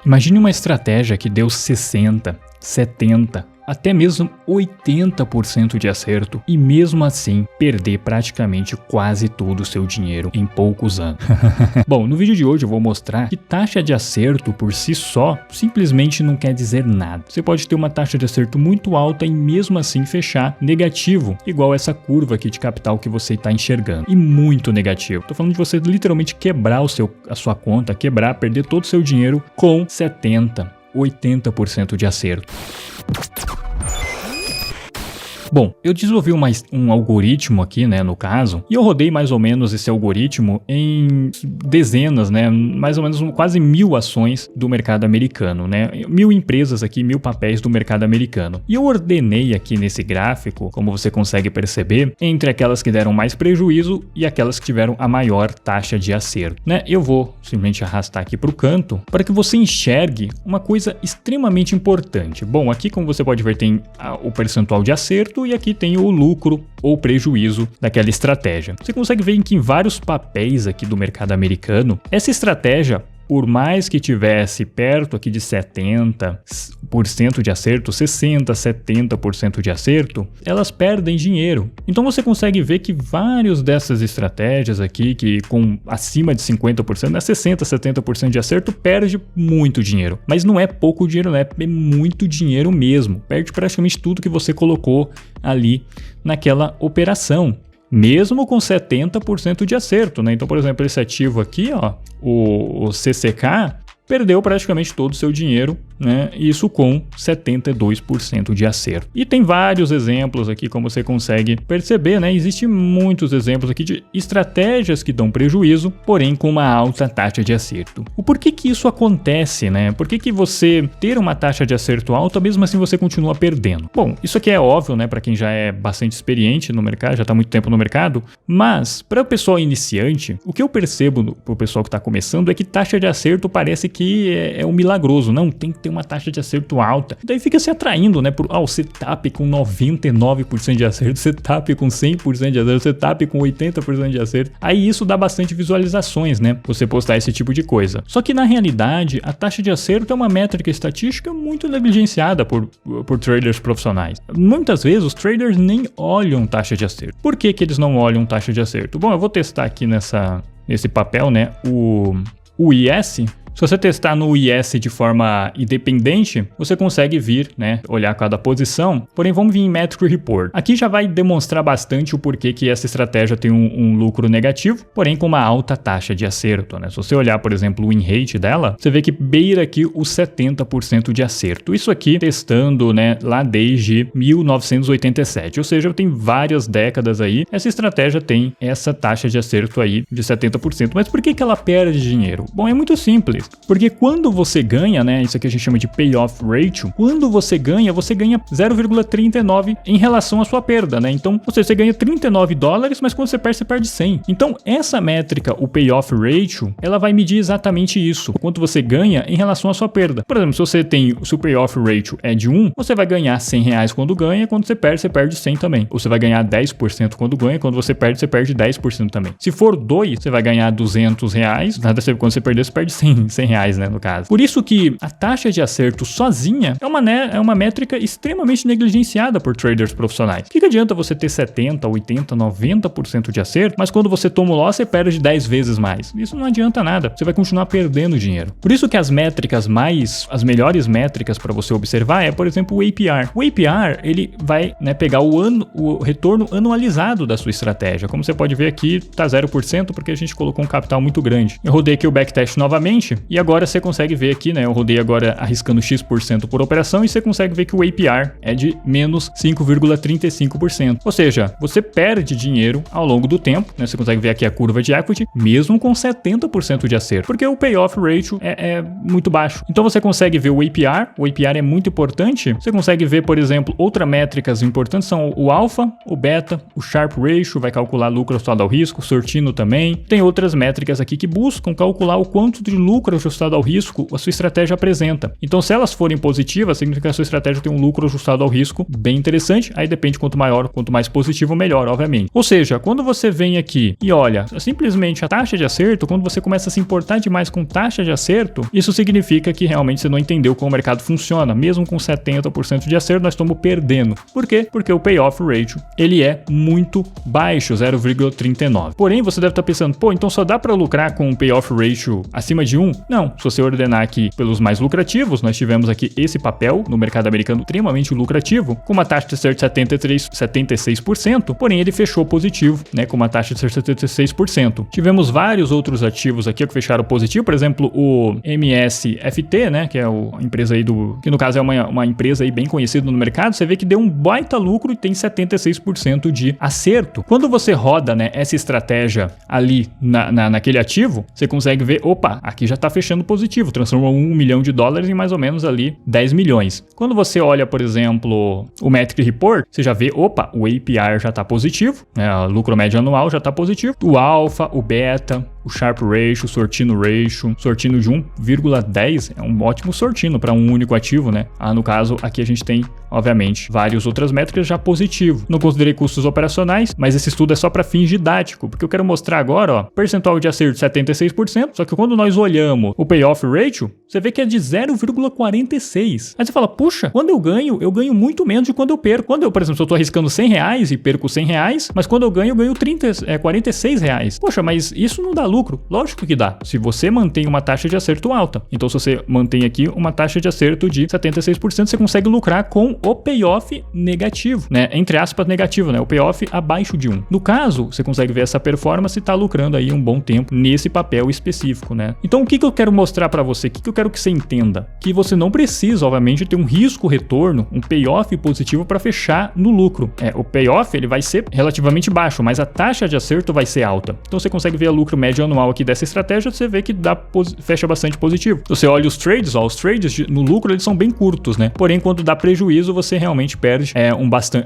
Imagine uma estratégia que deu 60, 70, até mesmo 80% de acerto e mesmo assim perder praticamente quase todo o seu dinheiro em poucos anos. Bom, no vídeo de hoje eu vou mostrar que taxa de acerto por si só simplesmente não quer dizer nada. Você pode ter uma taxa de acerto muito alta e mesmo assim fechar negativo, igual essa curva aqui de capital que você está enxergando, e muito negativo. Tô falando de você literalmente quebrar a sua conta, perder todo o seu dinheiro com 70, 80% de acerto. Bom, eu desenvolvi um algoritmo aqui, né, no caso, e eu rodei mais ou menos esse algoritmo em dezenas, né, mais ou menos quase 1000 ações do mercado americano, né, 1000 empresas aqui, 1000 papéis do mercado americano. E eu ordenei aqui nesse gráfico, como você consegue perceber, entre aquelas que deram mais prejuízo e aquelas que tiveram a maior taxa de acerto, né. Eu vou simplesmente arrastar aqui para o canto para que você enxergue uma coisa extremamente importante. Bom, aqui como você pode ver tem o percentual de acerto e aqui tem o lucro ou prejuízo daquela estratégia. Você consegue ver que em vários papéis aqui do mercado americano, essa estratégia, por mais que tivesse perto aqui de 70% de acerto, 60%, 70% de acerto, elas perdem dinheiro. Então você consegue ver que várias dessas estratégias aqui, que com acima de 50%, 60%, 70% de acerto, perde muito dinheiro. Mas não é pouco dinheiro, né? É muito dinheiro mesmo. Perde praticamente tudo que você colocou ali naquela operação. Mesmo com 70% de acerto, né? Então, por exemplo, esse ativo aqui, ó, o CCK, perdeu praticamente todo o seu dinheiro, né? Isso com 72% de acerto. E tem vários exemplos aqui, como você consegue perceber, né? Existem muitos exemplos aqui de estratégias que dão prejuízo, porém com uma alta taxa de acerto. O porquê que isso acontece, né? Por que você ter uma taxa de acerto alta, mesmo assim você continua perdendo? Bom, isso aqui é óbvio, né? Para quem já é bastante experiente no mercado, já está há muito tempo no mercado, mas para o pessoal iniciante, o que eu percebo para o pessoal que está começando é que taxa de acerto parece que é um milagroso, não, tem que ter uma taxa de acerto alta. Daí fica se atraindo, né, o setup com 99% de acerto, setup com 100% de acerto, setup com 80% de acerto. Aí isso dá bastante visualizações, né, você postar esse tipo de coisa. Só que na realidade, a taxa de acerto é uma métrica estatística muito negligenciada por traders profissionais. Muitas vezes os traders nem olham taxa de acerto. Por que eles não olham taxa de acerto? Bom, eu vou testar aqui nesse papel, né, o IS. Se você testar no IS de forma independente, você consegue vir, né, olhar cada posição, porém vamos vir em Metric Report. Aqui já vai demonstrar bastante o porquê que essa estratégia tem um lucro negativo, porém com uma alta taxa de acerto, né? Se você olhar, por exemplo, o win rate dela, você vê que beira aqui os 70% de acerto. Isso aqui testando, né, lá desde 1987, ou seja, tem várias décadas aí, essa estratégia tem essa taxa de acerto aí de 70%. Mas por que ela perde dinheiro? Bom, é muito simples. Porque quando você ganha, né, isso aqui a gente chama de payoff ratio, quando você ganha 0,39 em relação à sua perda, né? Então, você ganha $39, mas quando você perde 100. Então, essa métrica, o payoff ratio, ela vai medir exatamente isso, quanto você ganha em relação à sua perda. Por exemplo, se o payoff ratio é de 1, você vai ganhar R$100 quando ganha, quando você perde 100 também. Ou você vai ganhar 10% quando ganha, quando você perde 10% também. Se for 2, você vai ganhar R$200, quando você perder, você perde R$100, né, no caso. Por isso que a taxa de acerto sozinha é uma métrica extremamente negligenciada por traders profissionais. O que adianta você ter 70, 80, 90% de acerto, mas quando você toma o loss, você perde 10 vezes mais. Isso não adianta nada. Você vai continuar perdendo dinheiro. Por isso que as melhores métricas para você observar é, por exemplo, o APR. O APR, ele vai, né, pegar o retorno anualizado da sua estratégia. Como você pode ver aqui, tá 0% porque a gente colocou um capital muito grande. Eu rodei aqui o backtest novamente e agora você consegue ver aqui, né, eu rodei agora arriscando X% por operação e você consegue ver que o APR é de menos 5,35%. Ou seja, você perde dinheiro ao longo do tempo, né? Você consegue ver aqui a curva de equity, mesmo com 70% de acerto, porque o payoff ratio é muito baixo. Então você consegue ver o APR é muito importante. Você consegue ver, por exemplo, outras métricas importantes são o alpha, o beta, o Sharpe ratio, vai calcular lucro associado ao risco, Sortino também. Tem outras métricas aqui que buscam calcular o quanto de lucro lucro ajustado ao risco a sua estratégia apresenta. Então, se elas forem positivas, significa que a sua estratégia tem um lucro ajustado ao risco bem interessante. Aí depende quanto maior, quanto mais positivo, melhor, obviamente. Ou seja, quando você vem aqui e olha simplesmente a taxa de acerto, quando você começa a se importar demais com taxa de acerto, isso significa que realmente você não entendeu como o mercado funciona. Mesmo com 70% de acerto, nós estamos perdendo. Por quê? Porque o payoff ratio, ele é muito baixo, 0,39. Porém, você deve estar pensando, pô, então só dá para lucrar com um payoff ratio acima de 1? Não, se você ordenar aqui pelos mais lucrativos, nós tivemos aqui esse papel no mercado americano extremamente lucrativo, com uma taxa de acerto de 76%, porém ele fechou positivo, né, com uma taxa de acerto de 76%. Tivemos vários outros ativos aqui que fecharam positivo, por exemplo, o MSFT, né, que é a empresa aí que no caso é uma empresa aí bem conhecida no mercado, você vê que deu um baita lucro e tem 76% de acerto. Quando você roda, né, essa estratégia ali naquele ativo, você consegue ver, opa, aqui já está fechando positivo, transformou $1 milhão em mais ou menos ali 10 milhões. Quando você olha, por exemplo, o Metric Report, você já vê, opa, o APR já está positivo, né, o lucro médio anual já está positivo, o alfa, o beta, o Sharpe Ratio, o Sortino Ratio, Sortino de 1,10 é um ótimo Sortino para um único ativo, né? No caso, aqui a gente tem, obviamente, várias outras métricas já positivo. Não considerei custos operacionais, mas esse estudo é só para fins didático, porque eu quero mostrar agora, ó, percentual de acerto 76%, só que quando nós olhamos o Payoff Ratio, você vê que é de 0,46. Aí você fala, puxa, quando eu ganho muito menos de quando eu perco. Quando eu, por exemplo, se eu tô arriscando R$100 e perco R$100, mas quando eu ganho R$46. Poxa, mas isso não dá lucro. Lógico que dá, se você mantém uma taxa de acerto alta. Então, se você mantém aqui uma taxa de acerto de 76%, você consegue lucrar com o payoff negativo, né? Entre aspas, negativo, né? O payoff abaixo de 1. No caso, você consegue ver essa performance e tá lucrando aí um bom tempo nesse papel específico, né? Então, o que eu quero mostrar para você? O que eu quero que você entenda? Que você não precisa, obviamente, ter um risco-retorno, um payoff positivo para fechar no lucro. O payoff, ele vai ser relativamente baixo, mas a taxa de acerto vai ser alta. Então, você consegue ver o lucro médio anual aqui dessa estratégia, você vê que fecha bastante positivo. Você olha os trades no lucro, eles são bem curtos, né? Porém, quando dá prejuízo, você realmente perde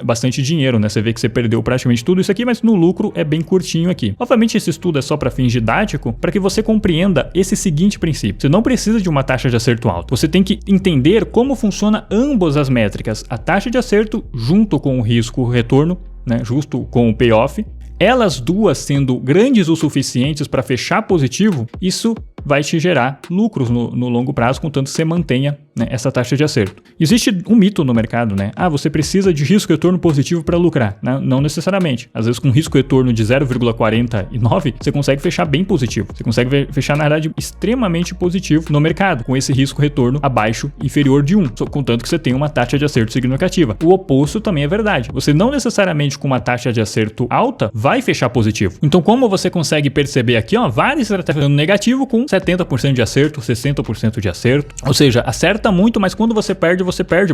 bastante dinheiro, né? Você vê que você perdeu praticamente tudo isso aqui, mas no lucro é bem curtinho aqui. Obviamente, esse estudo é só para fins didático, para que você compreenda esse seguinte princípio. Você não precisa de uma taxa de acerto alta. Você tem que entender como funciona ambas as métricas. A taxa de acerto junto com o risco-retorno, né? Justo com o payoff. Elas duas sendo grandes o suficientes para fechar positivo, isso vai te gerar lucros no longo prazo, contanto que você mantenha, né, essa taxa de acerto. Existe um mito no mercado, né? Você precisa de risco-retorno positivo para lucrar. Não necessariamente. Às vezes, com risco-retorno de 0,49, você consegue fechar bem positivo. Você consegue fechar, na verdade, extremamente positivo no mercado, com esse risco-retorno inferior de 1, contanto que você tenha uma taxa de acerto significativa. O oposto também é verdade. Você não necessariamente com uma taxa de acerto alta vai fechar positivo. Então, como você consegue perceber aqui, várias estratégias negativo com 70% de acerto, 60% de acerto. Ou seja, acerta muito, mas quando você perde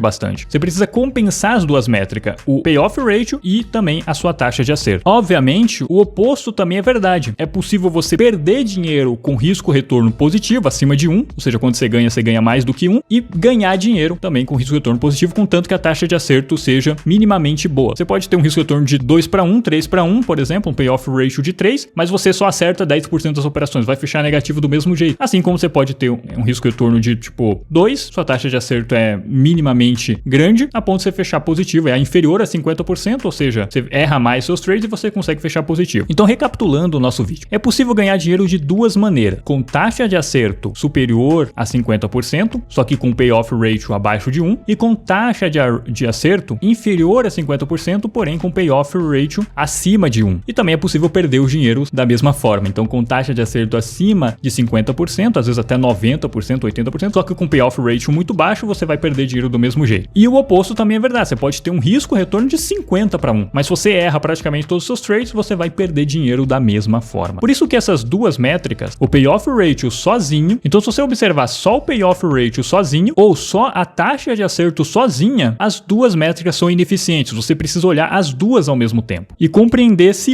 bastante. Você precisa compensar as duas métricas, o payoff ratio e também a sua taxa de acerto. Obviamente, o oposto também é verdade. É possível você perder dinheiro com risco-retorno positivo, acima de 1, ou seja, quando você ganha mais do que 1, e ganhar dinheiro também com risco-retorno positivo, contanto que a taxa de acerto seja minimamente boa. Você pode ter um risco-retorno de 2:1, 3:1, por exemplo, um payoff ratio de 3, mas você só acerta 10% das operações, vai fechar negativo do mesmo jeito. Assim como você pode ter um risco-retorno de tipo 2, sua taxa de acerto é minimamente grande, a ponto de você fechar positivo, é inferior a 50%, ou seja, você erra mais seus trades e você consegue fechar positivo. Então, recapitulando o nosso vídeo, é possível ganhar dinheiro de duas maneiras, com taxa de acerto superior a 50%, só que com payoff ratio abaixo de 1, e com taxa de acerto inferior a 50%, porém com payoff ratio acima de 1. E também é possível perder os dinheiros da mesma forma. Então, com taxa de acerto acima de 50%, às vezes até 90%, 80%, só que com payoff ratio muito baixo, você vai perder dinheiro do mesmo jeito. E o oposto também é verdade, você pode ter um risco-retorno de 50:1, mas se você erra praticamente todos os seus trades, você vai perder dinheiro da mesma forma. Por isso que essas duas métricas, o payoff ratio sozinho, então se você observar só o payoff ratio sozinho, ou só a taxa de acerto sozinha, as duas métricas são ineficientes, você precisa olhar as duas ao mesmo tempo, e compreender se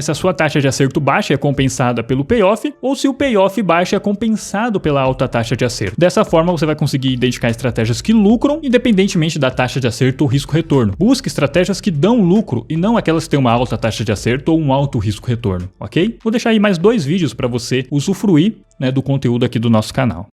se a sua taxa de acerto baixa é compensada pelo payoff, ou se o payoff baixo baixa é compensado pela alta taxa de acerto. Dessa forma, você vai conseguir identificar estratégias que lucram, independentemente da taxa de acerto ou risco-retorno. Busque estratégias que dão lucro e não aquelas que têm uma alta taxa de acerto ou um alto risco-retorno, ok? Vou deixar aí mais 2 vídeos para você usufruir, né, do conteúdo aqui do nosso canal.